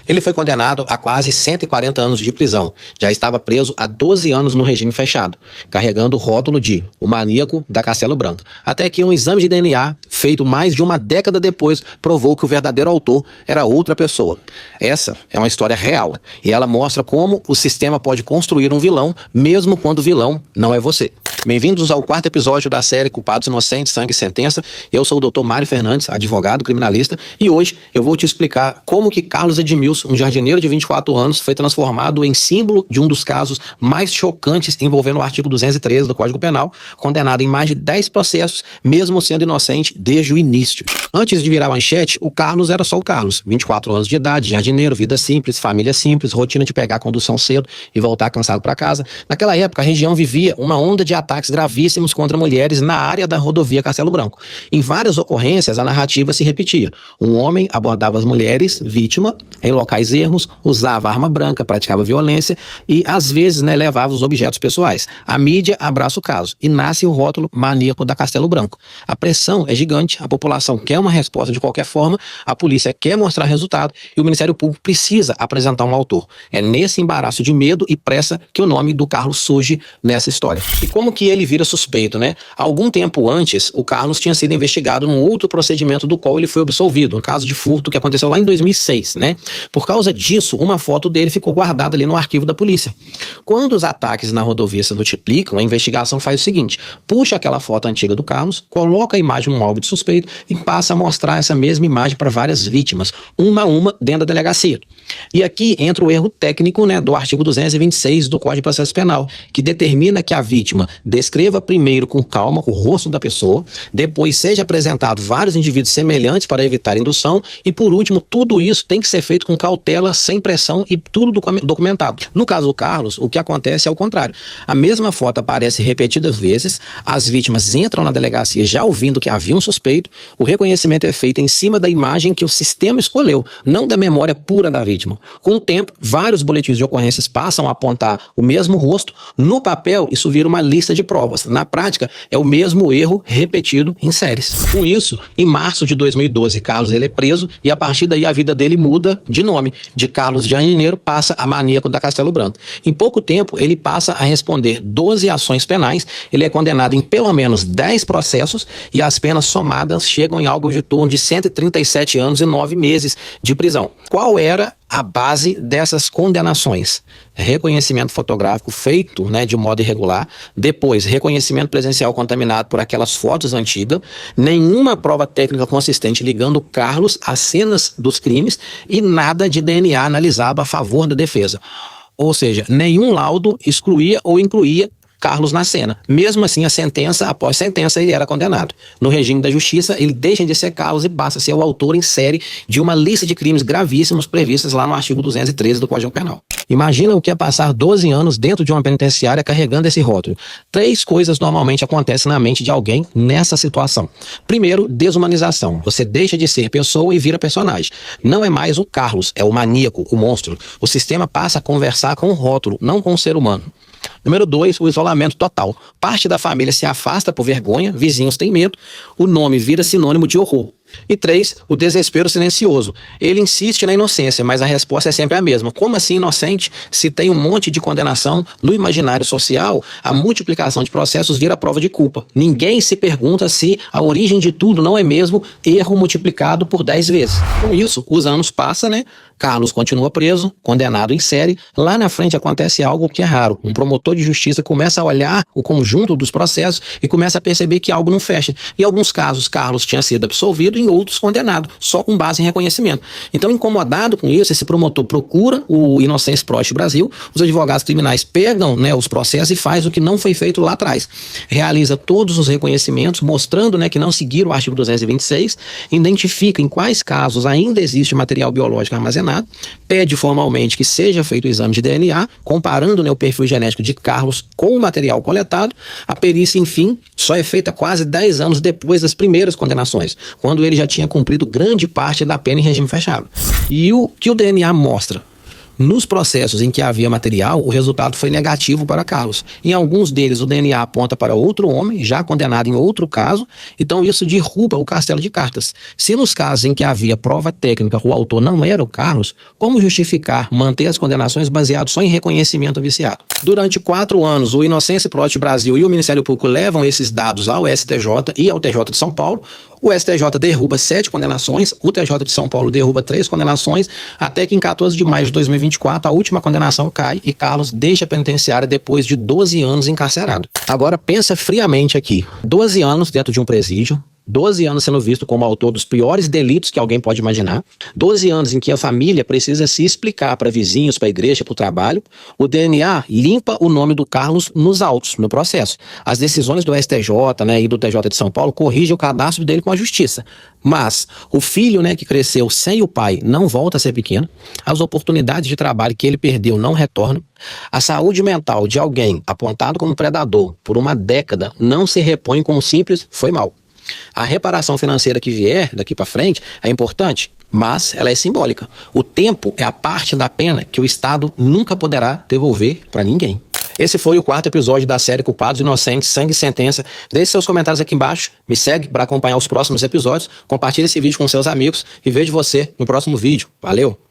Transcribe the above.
Ele foi condenado a quase 140 anos de prisão. Já estava preso há 12 anos no regime fechado, carregando o rótulo de o maníaco da Castelo Branco. Até que um exame de DNA, feito mais de uma década depois, provou que o verdadeiro autor era outra pessoa. Essa é uma história real e ela mostra como o sistema pode construir um vilão, mesmo quando o vilão não é você. Bem-vindos ao 4º episódio da série Culpados Inocentes, Sangue e Sentença. Eu sou o Dr. Mário Fernandes, advogado criminalista, e hoje eu vou te explicar como que Carlos Edmilson, um jardineiro de 24 anos, foi transformado em símbolo de um dos casos mais chocantes envolvendo o artigo 213 do Código Penal, condenado em mais de 10 processos, mesmo sendo inocente desde o início. Antes de virar manchete, o Carlos era só o Carlos, 24 anos de idade, jardineiro, vida simples, família simples, rotina de pegar a condução cedo e voltar cansado para casa. Naquela época, a região vivia uma onda de ataques gravíssimos contra mulheres na área da rodovia Castelo Branco. Em várias ocorrências, a narrativa se repetia. Um homem abordava as mulheres, vítima, em locais ermos, usava arma branca, praticava violência e, às vezes, levava os objetos pessoais. A mídia abraça o caso e nasce o rótulo maníaco da Castelo Branco. A pressão é gigante, a população quer uma resposta de qualquer forma, a polícia quer mostrar resultado e o Ministério Público precisa apresentar um autor. É nesse embaraço de medo e pressa que o nome do Carlos surge nessa história. E como que ele vira suspeito, Algum tempo antes, o Carlos tinha sido investigado num outro procedimento do qual ele foi absolvido, um caso de furto que aconteceu lá em 2006, Por causa disso, uma foto dele ficou guardada ali no arquivo da polícia. Quando os ataques na rodovia se multiplicam, a investigação faz o seguinte: puxa aquela foto antiga do Carlos, coloca a imagem num alvo de suspeito e passa a mostrar essa mesma imagem para várias vítimas, uma a uma, dentro da delegacia. E aqui entra o erro técnico, do artigo 226 do Código de Processo Penal, que determina que a vítima descreva primeiro com calma o rosto da pessoa, depois seja apresentado vários indivíduos semelhantes para evitar indução e, por último, tudo isso tem que ser feito com cautela, sem pressão e tudo documentado. No caso do Carlos, o que acontece é o contrário. A mesma foto aparece repetidas vezes, as vítimas entram na delegacia já ouvindo que havia um suspeito, o reconhecimento é feito em cima da imagem que o sistema escolheu, não da memória pura da vítima. Com o tempo, vários boletins de ocorrências passam a apontar o mesmo rosto. No papel, isso vira uma lista de provas. Na prática, é o mesmo erro repetido em séries. Com isso, em março de 2012, Carlos ele é preso e a partir daí a vida dele muda de nome. De Carlos Jardineiro passa a maníaco da Castelo Branco. Em pouco tempo, ele passa a responder 12 ações penais, ele é condenado em pelo menos 10 processos e as penas somadas chegam em algo de torno de 137 anos e 9 meses de prisão. Qual era a base dessas condenações? Reconhecimento fotográfico feito de modo irregular, depois reconhecimento presencial contaminado por aquelas fotos antigas, nenhuma prova técnica consistente ligando Carlos às cenas dos crimes e nada de DNA analisado a favor da defesa. Ou seja, nenhum laudo excluía ou incluía Carlos na cena. Mesmo assim, a sentença, após sentença, ele era condenado. No regime da justiça, ele deixa de ser Carlos e passa a ser o autor em série de uma lista de crimes gravíssimos previstas lá no artigo 213 do Código Penal. Imagina o que é passar 12 anos dentro de uma penitenciária carregando esse rótulo. 3 coisas normalmente acontecem na mente de alguém nessa situação. Primeiro, desumanização. Você deixa de ser pessoa e vira personagem. Não é mais o Carlos, é o maníaco, o monstro. O sistema passa a conversar com o rótulo, não com o ser humano. Número 2, o isolamento total. Parte da família se afasta por vergonha, vizinhos têm medo, o nome vira sinônimo de horror. E 3, o desespero silencioso. Ele insiste na inocência, mas a resposta é sempre a mesma. Como assim inocente? Se tem um monte de condenação, no imaginário social, a multiplicação de processos vira prova de culpa. Ninguém se pergunta se a origem de tudo não é mesmo erro multiplicado por 10 vezes. Com isso, os anos passam, Carlos continua preso, condenado em série. Lá na frente acontece algo que é raro. Um promotor de justiça começa a olhar o conjunto dos processos e começa a perceber que algo não fecha. Em alguns casos, Carlos tinha sido absolvido, em outros condenado, só com base em reconhecimento. Então, incomodado com isso, esse promotor procura o Inocência Project Brasil, os advogados criminais pegam os processos e faz o que não foi feito lá atrás. Realiza todos os reconhecimentos, mostrando que não seguiram o artigo 226, identifica em quais casos ainda existe material biológico armazenado, pede formalmente que seja feito o exame de DNA, comparando o perfil genético de Carlos com o material coletado. A perícia, enfim, só é feita quase 10 anos depois das primeiras condenações, quando ele já tinha cumprido grande parte da pena em regime fechado. E o que o DNA mostra? Nos processos em que havia material, o resultado foi negativo para Carlos. Em alguns deles, o DNA aponta para outro homem, já condenado em outro caso, então isso derruba o castelo de cartas. Se nos casos em que havia prova técnica, o autor não era o Carlos, como justificar manter as condenações baseado só em reconhecimento viciado? Durante 4 anos, o Inocência Project Brasil e o Ministério Público levam esses dados ao STJ e ao TJ de São Paulo. O STJ derruba 7 condenações, o TJ de São Paulo derruba 3 condenações, até que em 14 de maio de 2024 a última condenação cai e Carlos deixa a penitenciária depois de 12 anos encarcerado. Agora pensa friamente aqui, 12 anos dentro de um presídio, 12 anos sendo visto como autor dos piores delitos que alguém pode imaginar, 12 anos em que a família precisa se explicar para vizinhos, para a igreja, para o trabalho. O DNA limpa o nome do Carlos nos autos, no processo. As decisões do STJ, né, e do TJ de São Paulo corrigem o cadastro dele com a justiça. Mas o filho, né, que cresceu sem o pai não volta a ser pequeno, as oportunidades de trabalho que ele perdeu não retornam, a saúde mental de alguém apontado como predador por uma década não se repõe com um simples "foi mal". A reparação financeira que vier daqui para frente é importante, mas ela é simbólica. O tempo é a parte da pena que o Estado nunca poderá devolver para ninguém. Esse foi o 4º episódio da série Culpados Inocentes, Sangue e Sentença. Deixe seus comentários aqui embaixo, me segue para acompanhar os próximos episódios, compartilhe esse vídeo com seus amigos e vejo você no próximo vídeo. Valeu!